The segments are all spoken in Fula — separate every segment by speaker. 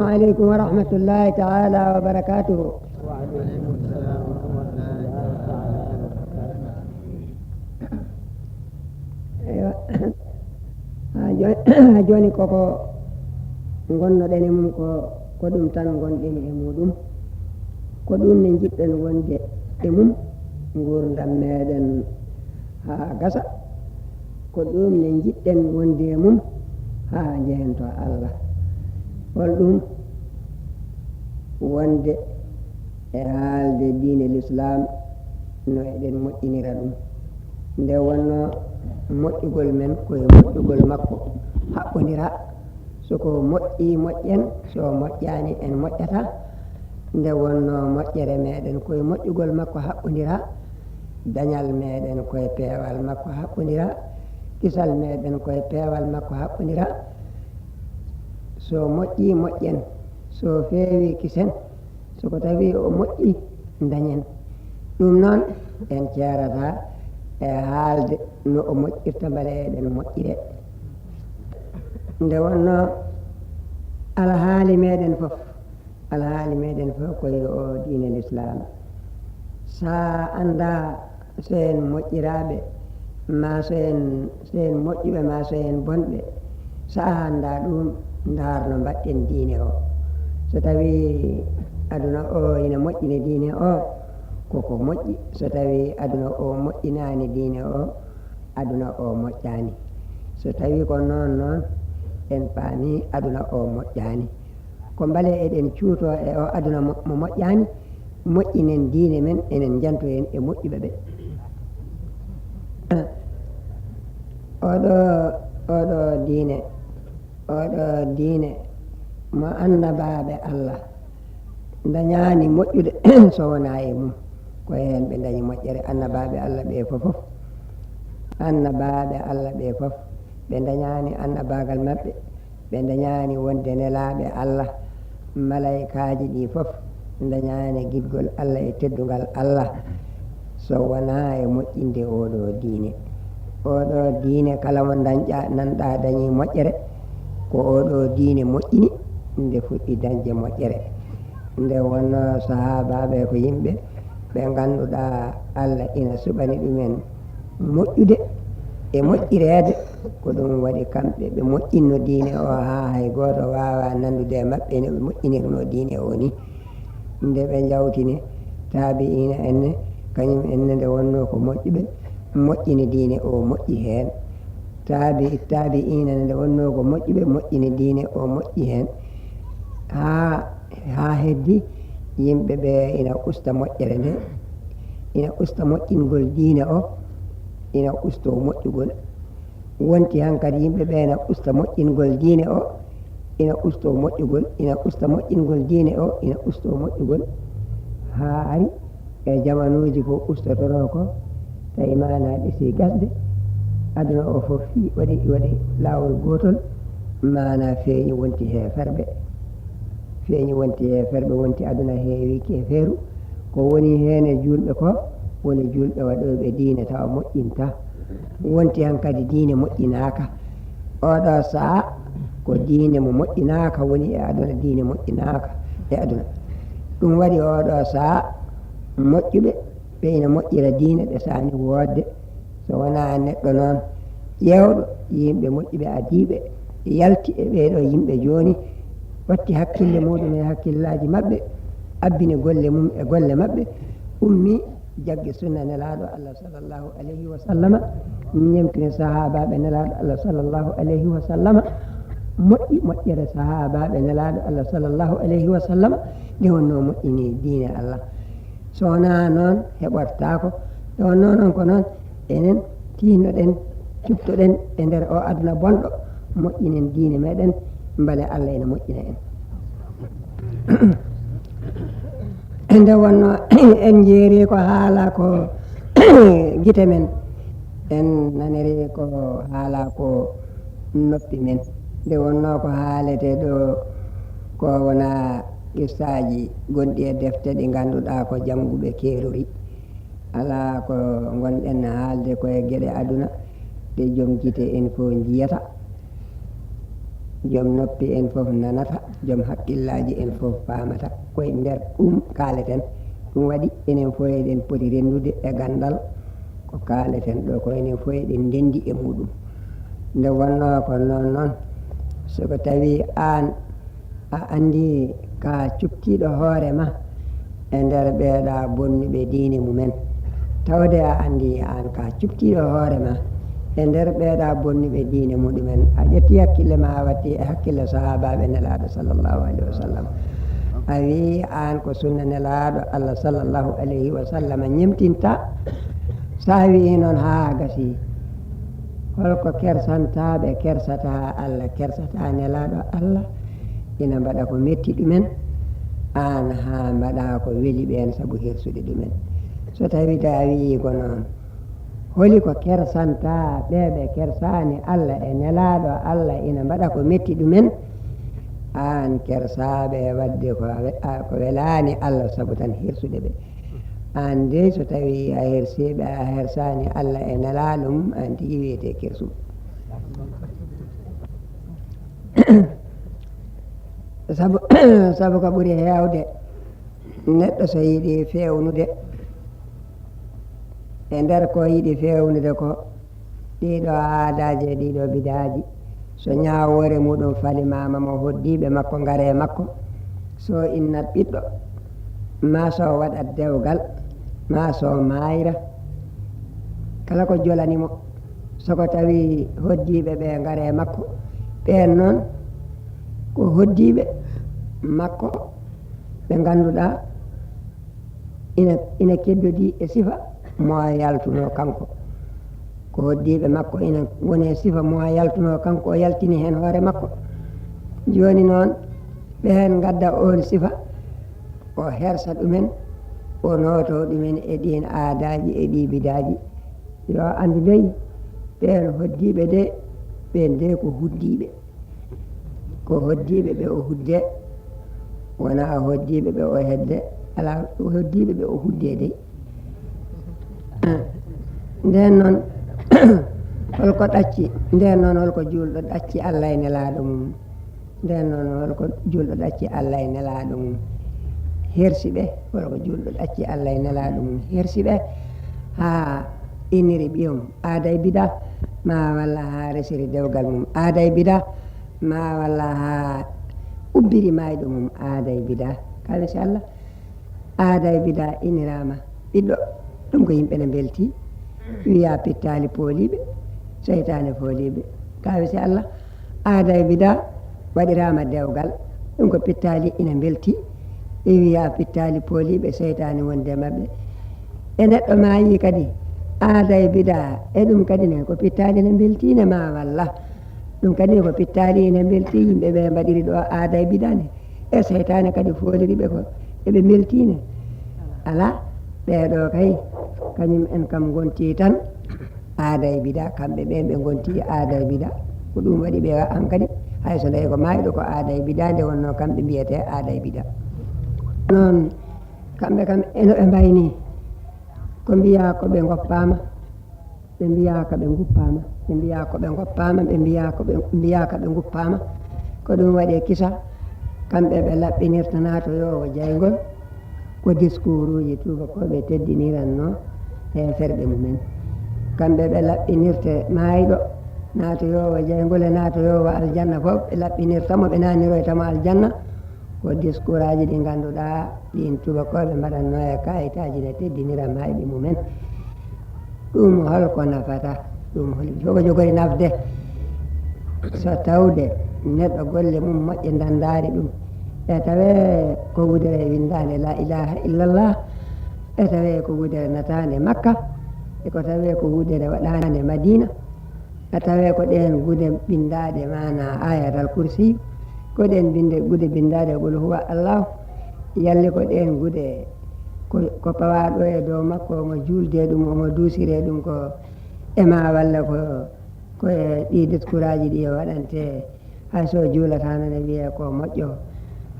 Speaker 1: عليكم ورحمة الله تعالى وبركاته.
Speaker 2: وعليكم السلام ورحمة الله تعالى وبركاته.
Speaker 1: joni koko gonnoɗen e mum ko ɗum tan gonɗen e muɗum, ko ɗum ne jiɗɗen wonde e mum gurdam meɗen ha gasa, ko ɗum ne jiɗɗen wonde e mum ha jehento Allah. holɗum wonde e haalde diine l'islam no eɗen moƴƴinira ɗum, nde wonno moƴƴugol men koye moƴƴugol makko haɓɓodira. soko moƴƴi moƴƴen, so moƴƴani en moƴƴata. nde wonno moƴƴere meɗen koye moƴƴugol makko haɓɓodira, dañal meɗen koye peewal makko haɓɓodira, kisal meɗen koye peewal makko haɓɓodira. so moƴƴi moƴƴen, so feewi kisen, soko tawi o moƴƴi dañen. ɗum noon en ceerata e haalde no o moƴƴirta mbele eɗen moƴƴire. nde wonno alhaali meɗen fof koye o diine l'islam. sa anda so en moƴƴiraɓe ma so en moƴƴuɓe ma so en bonɓe, sa anda ɗum darno mbaɗɗen diine o. so tawi aduna o ina moƴƴini diine o koko moƴƴi, so tawi aduna o moƴƴinani diine o aduna o moƴƴani. so tawi ko noon en paami aduna o moƴƴani. ko mbale eɗen cuuto e o aduna mo moƴƴani, moƴƴinen diine men, enen janto en e moƴƴuɓe ɓe. oɗo diine mo annabaɓe Allah dañani moƴƴude so wona e mum, ko hen ɓe dañi moƴƴere. annabaɓe Allah ɓe foof ɓe dañani annabagal maɓɓe, ɓe dañani wonde nelaɓe Allah. malaikaji ɗi foof dañani guidgol Allah e teddugal Allah so wona e moƴƴinde oɗo diine kala mo nanɗa dañi moƴƴere, ko oɗo diine moƴƴini nde fuɗɗi dañde moƴƴere. nde wonno sahabaɓe ko yimɓe ɓe ganduɗa Allah ina suɓani ɗumen moƴƴude e moƴƴirede, ko ɗum waɗi kamɓe ɓe moƴƴinno diine o ha hay goto wawa nandude e maɓɓe no ɓe moƴƴinirno diine o ni. nde ɓe jawtini tabi'ina enne kañum enne nde wonno ko moƴƴuɓe moƴƴini diine o moƴƴi hen. tabi'ina nde wonno ko moƴƴuɓe moƴƴini diine o moƴƴi hen, ha heddi yimɓe ɓe ina usta moƴƴere nde, ina usta moƴƴingol diine o, ina usto moƴƴugol. wonti hankkadi yimɓe ɓe ina usta moƴƴingol diine o, ina usto moƴƴugol, ina usta moƴƴingol diine o, ina usto moƴƴugol, ha ari e jamanuji ko ustotono ko tawi mana ɗisi gasde aduna o fof fi waɗi lawol gotol, mana feeñi wonti he ferɓe, wonti aduna heewi ke feeru. ko woni hen e julɓe ko woni julɓe waɗoɓe diine tawa moƴƴinta. wonti hankkadi diine moƴƴinaka. oɗo saaha ko diine mo moƴƴinaka woni e aduna, diine moƴƴinaka e aduna. ɗum waɗi oɗo saaha moƴƴuɓe ɓe ina moƴƴira diine ɗe sani wodde. so wona neɗɗo noon ƴewɗo yimɓe moƴƴuɓe adiɓe yalti e ɓeɗo yimɓe joni, watti hakkille muɗum e hakkillaji mabɓe, abbini golle mum e golle mabɓe, ummi jagge sunna nelaɗo Allah sallllahu alayhi wa sallama, ñemtini sahabaɓe nelaɗo Allah sallllahu alayhi wa sallama, moƴƴi moƴƴere sahabaɓe nelaɗo Allah sallllahu alayhi wa sallama, nde wonno moƴƴini diine Allah. so wona noon heɓortako. nde wonno noon ko noon enen tinnoɗen cuftoɗen e nder o aduna bonɗo, moƴƴinen diine meɗen beele Allah ene moƴƴina en. nde wonno en jeeri ko haala ko guite men, en naniri ko haala ko noppi men. nde wonno ko haalete ɗo ko wona qissaji gonɗi e defte ɗi ganduɗa ko janguɓe keerori. ala ko gonɗen haalde koye gueɗe aduna ɗe joom guite en fo jiyata. joom noppi en fof nanata, joom haqqillaji en fof famata koye nder ɗum kaleten. ɗum waɗi enen fof eɗen poti rendude e gandal ko kaleten ɗo ko enen fof eɗen dendi e muɗum. nde wonno ko noon soko tawi an a andi ka cuktiɗo hoorema e nder ɓeeɗa bonnuɓe diine mumen, tawde a andi an ka cuktiɗo hoorema e nder ɓeeɗa bonnuɓe diine muɗumen, a ƴetti hakkille ma a watti e hakkille sahabaɓe nelaɗo sallllahu alayhi wa sallam. a wi an ko sunna nelaɗo allah sallllahu alayhi wa sallam ñemtinta. sa wi noon ha gasi, holko kersantaɓe kersata allah kersata nelaɗo allah, ina mbaɗa ko metti ɗumen, an ha mbaɗa ko weeli ɓen saabu hirsude ɗumen. so tawi a wi ko noon, holi ko kersanta ɓeɓe kersani allah e nelaɗo allah ina mbaɗa ko metti ɗumen, an kersaɓe wadde ko welani allah saabu tan hirsude ɓe. an de so tawi a hersiɓe a hersani allah e nelaɗo mum, an tigui wiyete kersuɗo. saabu ko ɓuuri hewde neɗɗo so yiiɗi fewnude e nder ko yiiɗi fewnude ko ɗiɗo aadaji e ɗiɗo bidaji, so ñawore muɗum falimama mo hoddiɓe makko gaare makko, so innat ɓiɗɗo ma so waɗat dewgal ma so mayra, kala ko jolanimo soko tawi hoddiɓe ɓe gaare makko, ɓen noon ko hoddiɓe makko ɓe ganduɗa ina keddodi e sifa mo yaltuno kanko, ko hoddiɓe makko ina woni e sifa mo yaltuno kanko, o yaltini hen hoore makko. joni noon ɓen gadda on sifa, o hersa ɗumen, o noto ɗumen e ɗin aadaji e ɗi bidaji. yo andu dey ɓen hoddiɓe de ɓen de ko huddiɓe, ko hoddiɓe ɓe o hudde, wona hoddiɓe ɓe o hedde, ala hoddiɓe ɓe o hudde dey. nden noon holko ɗacci, nden noon holko julɗo ɗacci allah e nelaɗo mum, nden noon holko julɗo ɗacci allah e nelaɗo mum hersiɓe, holko julɗo ɗacci allah e nelaɗo mum hersiɓe ha inniri ɓiyom aaday bida ma walla ha resiri dewgal mum aaday bida, ma walla ha ubbiri mayɗo mum aaday bida. kalisi allah aaday bida innirama ɓiɗɗo, ɗum ko yimɓe ne belti, wiya pittali pooliɓe seytane fooliɓe. kawisi allah aaday bida waɗirama dewgal, ɗum ko pittali ina belti, wiya pittali pooliɓe seytane wonde mabɓe. e neɗɗo mayi kadi aaday bida e ɗum kadi ne ko pittali ne beltine ma walla ɗum kadi ko pittali ine belti, yimɓe ɓe mbaɗiri ɗo aaday bida ne, e seytane kadi fooliriɓe ko eɓe beltine. ala ɓeɗo kay kañum en kam gonti tan aaday bida, kamɓe ɓen ɓe gonti aaday bida, ko ɗum waɗi ɓe an kadi hayso nde ko mayɗo ko aaday bida, nde wonno kamɓe mbiyete aaday bida. noon kamɓe kam eno ɓe mbayni ko mbiya ko ɓe goppama, ɓe mbiya ko ɓe guppama, ɓe mbiya ko ɓe goppama, ɓe mbiya ko ɓe mbiya ko ɓe guppama, ko ɗum waɗi kisa kamɓe ɓe laɓɓinirta natoyowo jaygol ko discours uji tubakoɓe teddiniranno e ferɓe mumen. kamɓe ɓe laɓɓinirte mayɗo natoyowo jaygol e natoyowo aljanna fof ɓe laɓɓinirtamo, ɓe naniroytamo aljanna ko discours aji ɗi ganduɗa ɗin tubakoɓe mbaɗanno e kayitaji ne teddinira mayɓe mumen. ɗum holko nafata, ɗum hoko jogori nafde so tawde neɗɗo golle mum moƴƴe dandari ɗum, e tawe ko wudere windande la ilaha illallah, e tawe ko wudere natande makka, e ko tawe ko wudere waɗande madina, e tawe ko ɗen gude bindade mana ayatal kursi, ko ɗen gude bindade qul huwa allahu, yalli ko ɗen gude ko pawaɗo e dow makko omo julde ɗum, omo dusire ɗum ko ema walla ko e ɗi discours aji ɗi waɗante, hayso juulatano ne wiye ko moƴƴo,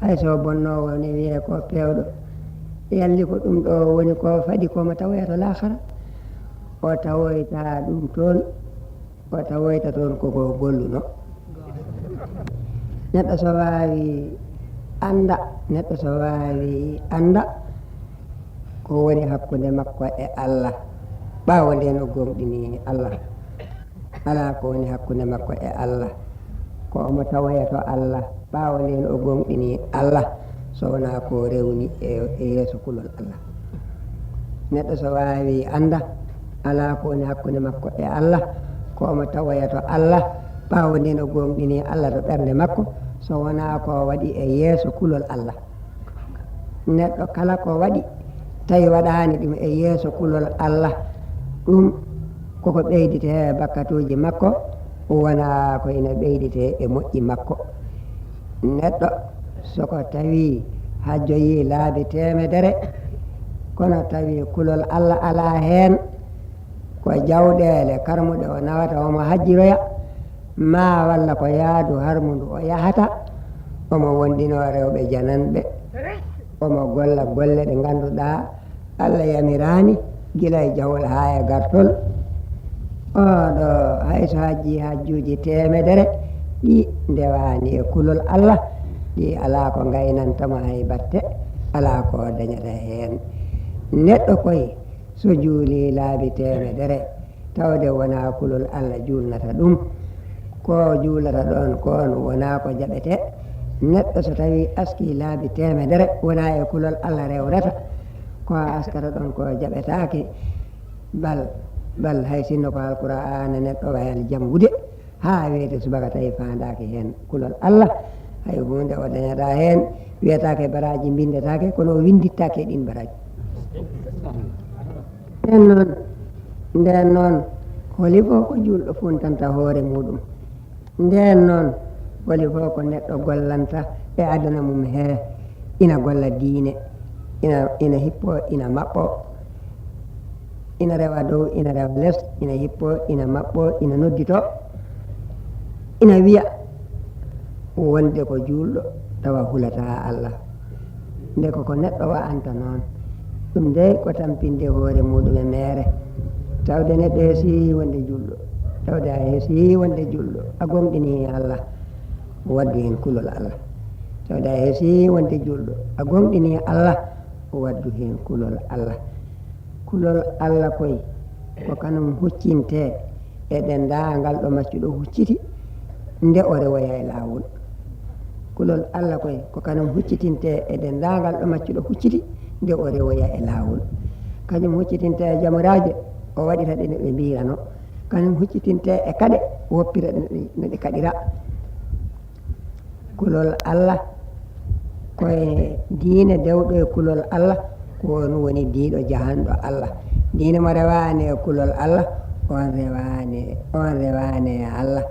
Speaker 1: hayso bonnowo ne wiye ko pewɗo, yalli ko ɗum ɗo woni ko faɗi komo tawoyata lahara, o tawoyta ɗum toon, o tawoyta toon koko golluno. neɗɗo so wawi anda neɗɗo so wawi anda ko woni hakkude makko e Allah ɓawo nden o gonɗini Allah ala ko woni hakkude makko e Allah ko omo tawoyato Allah ɓawo nden o gonɗini Allah so wona ko rewni e yeeso kulol Allah neɗɗo so wawi anda ala ko woni hakkude makko e Allah ko omo tawoyato Allah ɓawo nden o gonɗini Allah to ɓernde makko so wona ko waɗi e yeeso kulol Allah neɗɗo kala ko waɗi tawi waɗani ɗum e yeeso kulol Allah ɗum koko ɓeydite bakkatuji makko wona ko ina ɓeydite e moƴƴi makko neɗɗo soko tawi ha joyi laabi temedere kono tawi kulol Allah ala hen ko jawɗele karmuɗe o nawata omo hajjiroya ma walla ko yaadu harmundu o yahata omo wondino rewɓe jananɓe omo golla golle ɗe ganduɗa Allah yamirani gila e jawol ha e gartol oɗo hayso hajji hajjuji temedere ɗi ndewani e kulol Allah ɗi ala ko gaynantamo hay batte ala ko dañata hen neɗɗo koye so juuli laabi temedere tawde wona kulol Allah julnata ɗum ko juulata ɗon kon wona ko jaɓete neɗɗo so tawi aski laabi temedere wona e kulol Allah rewrata ko askata ɗon ko jaɓetake bal hay sinno ko alqur'ana neɗɗo wayal jangude ha weeti subaka tawi fandaki hen kulol Allah hay hunde o dañata hen wiyatake baraji bindetake kono o windittake ɗin baraji nden noon holi fof ko julɗo funtanta hoore muɗum nden noon holi fof ko neɗɗo gollanta e aduna mum he ina golla diine ina hippo ina maɓɓo ina rewa dow ina rewa less ina hippo ina maɓɓo ina noddito ina wiya wonde ko julɗo tawa hulata Allah nde koko neɗɗo wa'anta noon ɗum nde ko tampinde hoore muɗum e mere tawde neɗɗo heesi wonde julɗo tawde a heesi wonde julɗo a gonɗini Allah waddu hen kulol Allah tawde a heesi wonde julɗo a gonɗini Allah waddu hen kulol Allah koye ko kanum huccinte e ɗendagal ɗo maccuɗo hucciti nde o rewoya e lawol kulol Allah koye ko kanum huccitinte e ɗendagal ɗo maccuɗo hucciti nde o rewoya e lawol kañum huccitinte e jamiraje o waɗita ɗe ɓe mbirano kañum huccitinte e kaɗe woppira no ɗe kaɗira kulol Allah koye diine dewɗo e kulol Allah ko on woni diiɗo jahanɗo Allah diine mo rewani e kulol Allah on rewani e Allah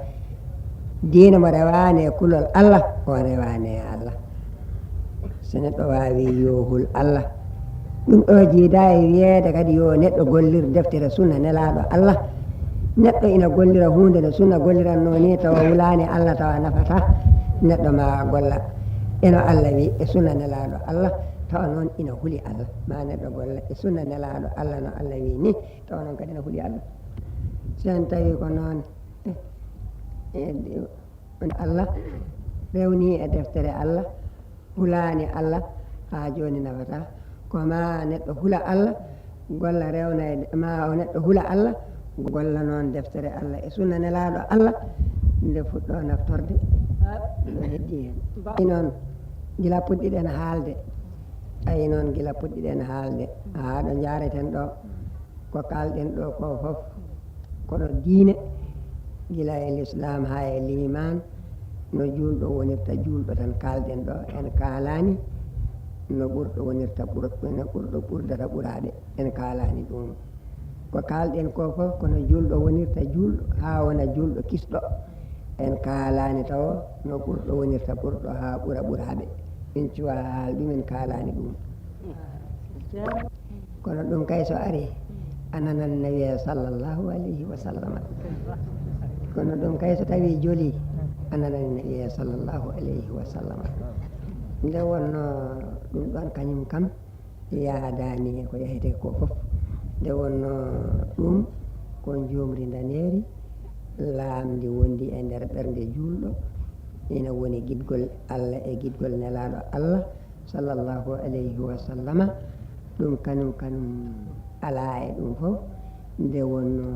Speaker 1: diine mo rewani e kulol Allah on rewani e Allah so neɗɗo wawi yohul Allah ɗum ɗo jiida e wiyeede kadi yo neɗɗo gollir deftere sunna nelaɗo Allah neɗɗo ina gollira hunde nde sunna golliranno ni tawa wulani Allah tawa nafata neɗɗo ma golla eno Allah wi e sunna nelaɗo Allah tawa noon ina huuli Allah ma neɗɗo golla e sunna nelaɗo Allah no Allah wi ni tawa noon kadi ina huuli Allah sen tawi ko noon Allah rewni e deftere Allah hulani Allah ha joni nafata koma neɗɗo hula Allah golla rewna ma o neɗɗo hula Allah golla noon deftere Allah e sunna nelaɗo Allah nde fuɗɗo naftorde no heddi hen noon gila puɗɗiɗen haalde ayi noon gila puɗɗiɗen haalde ha ɗo jareten ɗo ko kalɗen ɗo ko foof koɗo diine gila e l'islam ha e liman no julɗo wonirta julɗo tan kalɗen ɗo en kalani no ɓurɗo wonirta no ɓurɗo ɓurdata ɓuraɗe en kalani ɗum ko kalɗen ko foof kono julɗo wonirta julɗo ha wona julɗo kisɗo en kalani taw no ɓurɗo wonirta ɓurɗo ha ɓura ɓuraɓe min cuwa haal ɗum en kalani ɗum kono ɗum kay so ari ananan nabiya sallllahu alayhi wa sallam kono ɗum kay so tawi jooli ananan nabiya sallllahu alayhi wa sallam nde wonno ɗum ɗon kañum kam yaadani ko yahete ko foof nde wonno ɗum ko jumri daneeri laamdi wondi e nder ɓernde julɗo ina woni guidgol Allah e guidgol nelaɗo Allah sallllahu alayhi wa sallama ɗum kanum ala e ɗum fof nde wonno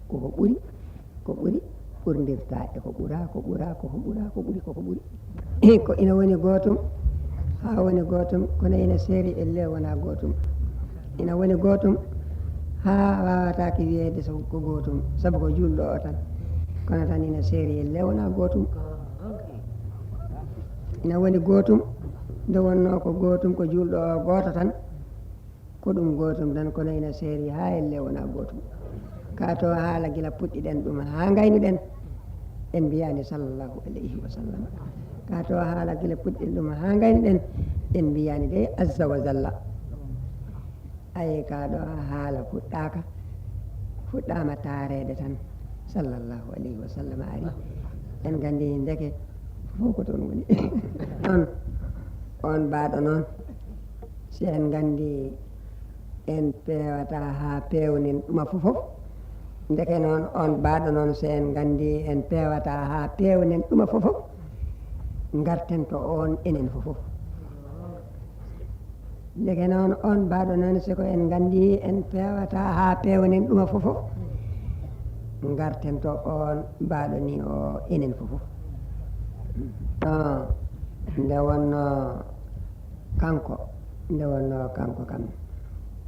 Speaker 1: koko ɓuri ɓurdirta e ko ɓura ko ina woni gotum ha woni gotum kono ina seeri elle wona gotum ina woni gotum ha wawatake wiyede ko gotum saabu ko julɗo o tan kono tan ina seeri elle wona gotum ina woni gotum nde wonno ko gotum ko julɗo o goto tan ko ɗum gotum tan kono ina seeri ha elle wona gotum ka to haala gila puɗɗiɗen ɗum ha gaynuɗen en mbiyani sallllahu alayhi wa sallam ka to haala gila puɗɗiɗen ɗum ha gaynuɗen en mbiyani de azza wa jalla ayi ka ɗo haala fuɗɗama taarede tan sallllahu alayhi wa sallam ari en gandi ndeke fof ko toon woni on mbaɗo noon si en gandi en pewata ha pewnin ɗuma fofof ndeke noon on mbaɗo noon so en gandi en pewata ha pewnen ɗuma fofof garten to on enen fofof ndeke noon on mbaɗo noon siko en gandi en pewata ha pewnen ɗuma fofof garten to on mbaɗo ni o enen fofof nde wonno kanko kam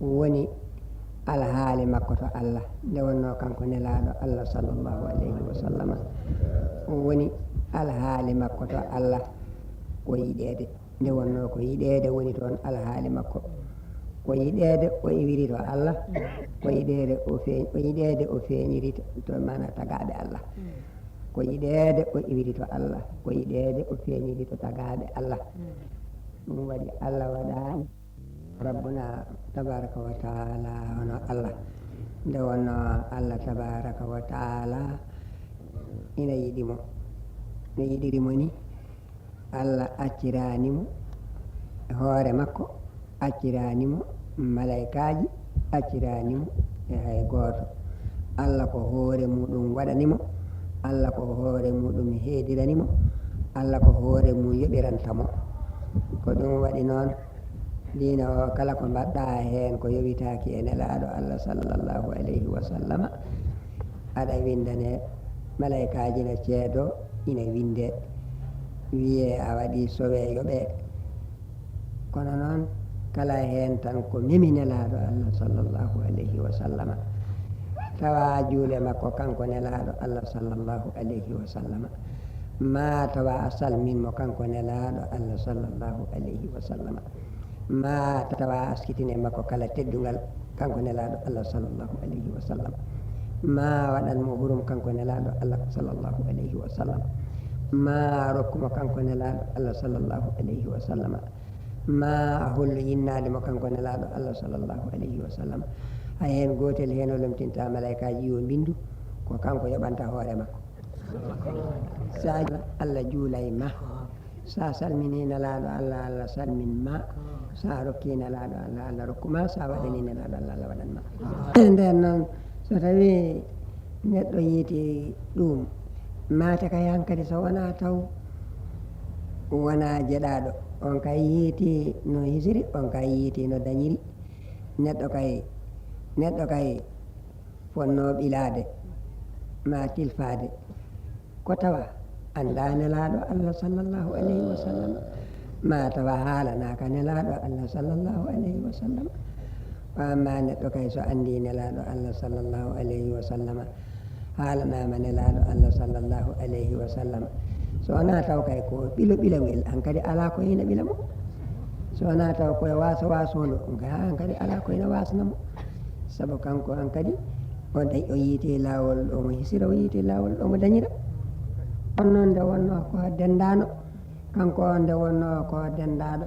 Speaker 1: woni alhaali makko to Allah nde wonno kanko nelaɗo Allah sallllahu alayhi wa sallama woni alhaali makko to Allah ko yiɗede nde wonno ko yiɗede woni toon alhaali makko ko yiɗede o iwiri to Allah ko yiɗede o feeñiri to mana tagaɓe Allah ko yiɗede o iwiri to Allah ko yiɗede o feeñiri to tagaɓe Allah ɗum waɗi Allah waɗani rabbuna tabaraka wa taala hono Allah nde wonno Allah tabaraka wa taala ina yiɗimo no yiɗirimo ni Allah acciranimo e hoore makko acciranimo malaikaji acciranimo e hay goto Allah ko hoore muɗum waɗanimo Allah ko hoore muɗum heediranimo Allah ko hoore mum yoɓirantamo ko ɗum waɗi noon dina o kala ko mbaɗɗa hen ko yowitaki e nelaɗo Allah sallllahu alayhi wa sallama aɗa windane malaikaji no ceedo ina winde wiye a waɗi sowe yoɓe kono noon kala hen tan ko memi nelaɗo Allah sallllahu alayhi wa sallama tawa juule makko kanko nelaɗo Allah sallllahu alayhi wa sallama ma tawa a salminmo kanko nelaɗo Allah sallllahu alayhi wa sallama ma tawa askitine makko kala teddugal kanko nelaɗo Allah sallllahu alayhi wa sallam ma waɗanmo hurum kanko nelaɗo Allah sallllahu alayhi wa sallam ma rokkumo kanko nelaɗo Allah sallllahu alayhi wa sallam ma hollu yinnade mo kanko nelaɗo Allah sallllahu alayhi wa sallam hay hen gotel hen o lomtinta malaikaji yo bindu ko kanko yoɓanta hoore makko sa Allah juulay ma sa salmini nelaɗo Allah Allah salmin ma sa rokki nelaɗo Allah Allah rokkuma sa waɗani nelaɗo Allah Allah waɗanma nden noon so tawi neɗɗo yiiti ɗum mate kay hankadi so wona taw wona jeɗaɗo on kay yiiti no hisiri on kay yiiti no dañiri neɗɗo kay fonno ɓilade ma tilfade ko tawa anda nelaɗo Allah sallllahu alayhi wa sallam ma tawa haalanaka nelaɗo Allah sallllahu alayhi wa sallam wamma neɗɗo kay so andi nelaɗo Allah sallllahu alayhi wa sallama haalanama nelaɗo Allah sallllahu alayhi wa sallam so wona taw kay ko ɓilawel hankadi ala ko hina ɓilamo so wona taw koye wasondo hankadi ala ko hina wasnamo saabu kanko hankadi o yiiti lawol ɗo mo hisira o yiiti lawol ɗo mo dañira on noon nde wonno ko dendano kanko nde wonno ko dendaɗo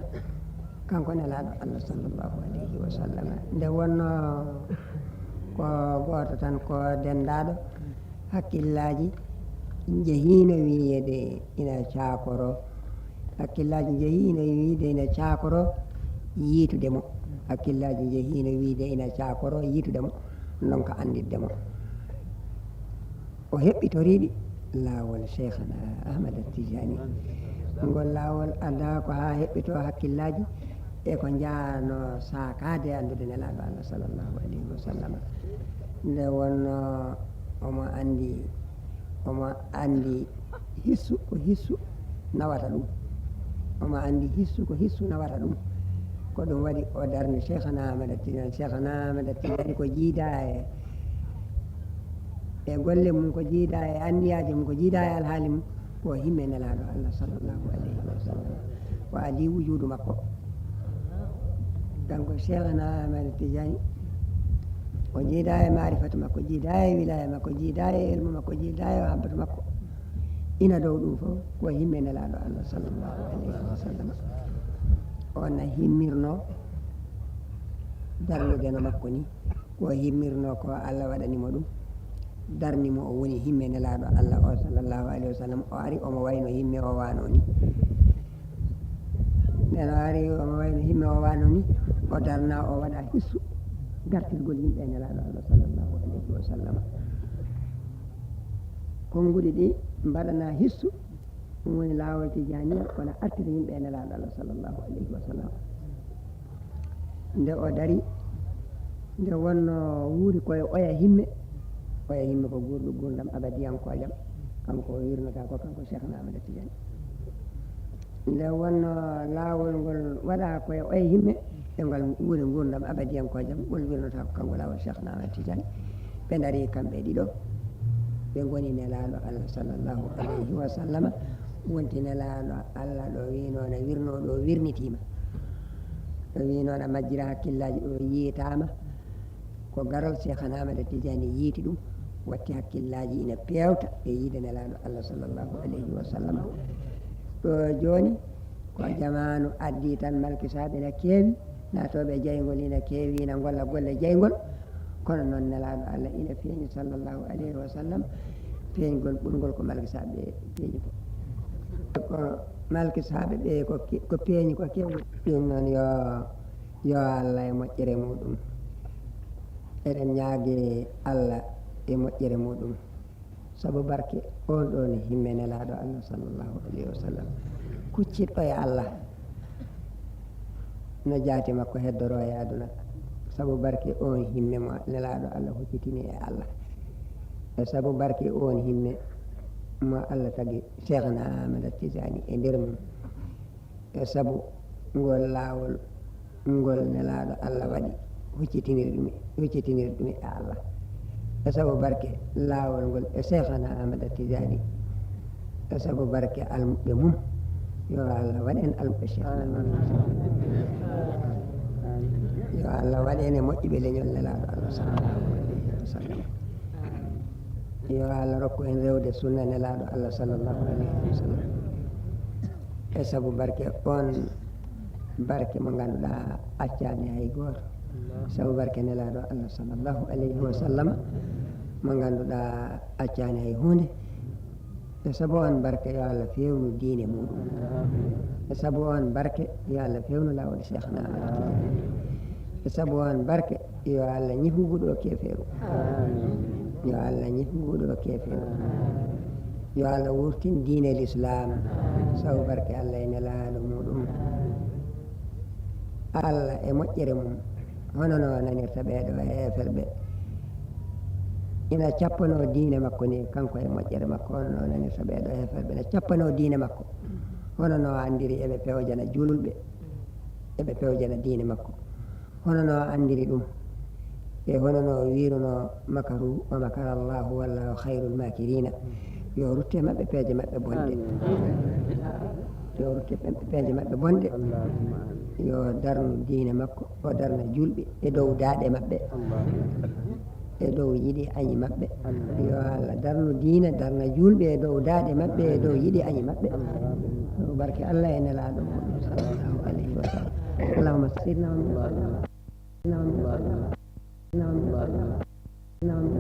Speaker 1: kanko nelaɗo Allah sallllahu alayhi wa sallam nde wonno ko goto tan ko dendaɗo hakkillaji jehino wiyede ina cakoro hakkillaji jehino wiide ina cakoro yiitudemo hakkillaji jehino wiide ina cakoro yiitudemo donc andiddemo o heɓɓitoriɗi laawol cheikhna ahmad tijani ngol laawol ada ko ha heɓɓito hakkillaji e ko jaano sakade andude nelaɗo allah sallllahu alayhi wa sallam nde wonno omo andi hissu ko hissu nawata ɗum omo andi hissu ko hissu nawata ɗum ko ɗum waɗi o darni cheikhna ahmad tijani ko jiida e golle mum ko jiida e anniyaji mum ko jiida e alhaali mum ko himme nelaɗo allah sallllahu alayhi wa sallam o adi wujudu makko kanko cheikhna ahmad tijani o jiida e marifatu makko jiida e wilaya makko jiida e ilmu makko jiida e habbatu makko ina dow ɗum fof ko himme nelaɗo allah sallllahu alayhi wa sallam on himmirno darnude no makko ni ko himmirno ko allah waɗanimo ɗum darnimo o woni himme nelaɗo allah o sallllahu alayhi wa sallam o ari omo wayno himme o wano ni nden o ari omo wayno himme o wano ni o darna o waɗa hissu gartirgol yimɓe nelaɗo allah sallllahu alayhi wa sallam konnguɗi ɗi mbaɗana hissu ɗum woni laawol tijaniya kono artiri yimɓe nelaɗo allah sallllahu alayhi wa sallam nde o dari nde wonno wuuri koye oya himme ko gurɗo gurdam abadiyankojam kanko o wirnata ko kanko cheikhna ahmad tijani nde wonno laawol ngol waɗa koye oya himme e ngol wuuri gurdam abadiyankojam ngol wirnata ko kanko laawol cheikhna ahmad tijani ɓe dari kamɓe ɗiɗo ɓe goni nelaɗo allah sallllahu alayhi wa sallama wonti nelaɗo allah ɗo winona wirno ɗo wirnitima ɗo winona majjira hakkillaji ɗo yiitama ko garol cheikhna ahmad tijani yiiti ɗum watti hakkillaji ina pewta e yiide nelaɗo allah sallllahu alayhi wa sallam ɗo joni ko jamanu addi tan malkisaɓe ina keewi natoɓe jeygol ina keewi ina golla golle jeygol kono noon nelaɗo allah ina feeñi sallllahu alayhi wa sallam feeñgol ɓurgol ko malkisaɓe feeñi ko malkisaɓe ɓe ko peeñi ko kewi ɗum noon yo allah e moƴƴere muɗum eɗen ñaagi allah e moƴƴere muɗum saabu barke on ɗon himme nelaɗo allah sallllahu alayhi wa sallam kucciɗɗo e allah no jaati makko heddoro e aduna saabu barke on himme mo nelaɗo allah huccitini e allah e saabu barke on himme mo allah tagi cheikhna ahmad tijani e nder mum e saabu ngol laawol ngol nelaɗo allah waɗi huccitiniri ɗum e allah e saabu barke laawol ngol e cheikhna ahmad tijani e saabu barke almuɓe mum yo allah waɗen almuɓe cheikhna yo allah waɗene moƴƴuɓe leñol nelaɗo allah sallllahu alayhi wa sallam yo allah rokku en rewde sunna nelaɗo allah sallllahu alayhi wa sallam e saabu barke on barke mo ganduɗa accani hay goto saabu barke nelaɗo allah sallllahu alayhi wa sallam mo ganduɗa accani hay hunde e saabu on barke yo allah fewnu diine muɗum e saabu on barke yo allah fewnu lawol cheikhna ahmad tijani e saabu on barke yo allah ñifuguɗo keferu yo allah ñifuguɗo keferu yo allah wurtin diine l'islam saabu barke allah e nelaɗo muɗum allah e moƴƴere mum hono no nanirta ɓeɗo heferɓe ina cappano diine makko ni kanko e moƴƴere makko hono no nanirta ɓeɗo heferɓe ina cappano diine makko hono no andiri eɓe pewjana julɓe eɓe pewjana diine makko hono no andiri ɗum e hono no wiruno makaru wa makara llahu wallahu hayrul makirina yo rutte maɓɓe peeje maɓɓe bonɗe yo rutte peeje maɓɓe bonɗe yo darnu diine makko o darna julɓe e dow daaɗe maɓɓe e dow yiɗi añi maɓɓe yo allah darnu diine darna julɓe e dow daaɗe maɓɓe e dow yiɗi añi maɓɓe barke allah e nelaɗo muɗum sallllahu alayhi wa sallam allahumma salli